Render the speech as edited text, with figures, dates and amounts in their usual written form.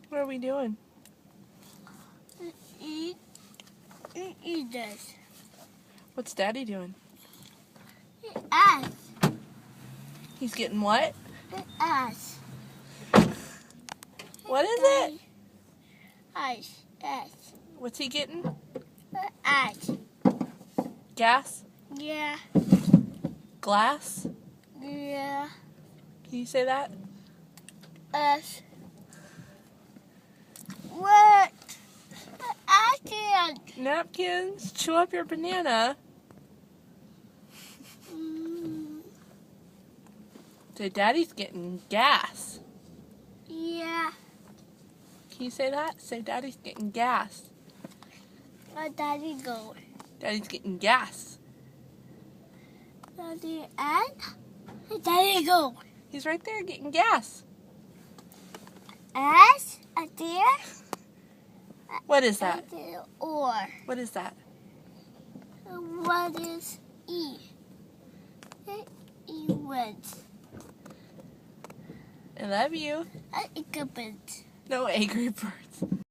What are we doing? Eat this. What's Daddy doing? Ice. He's getting what? Ice. What is it? Ice. Ice. What's he getting? Ice. Gas? Yeah. Glass? Yeah. Can you say that? Ice. What? I can't. Napkins? Chew up your banana. So Daddy's getting gas. Yeah. Can you say that? Say Daddy's getting gas. Where Daddy go? Daddy's getting gas. Daddy and? Where Daddy go? He's right there getting gas. S? A deer? What is that? Or. What is that? What is E? E words. I love you. Equipment. No angry birds.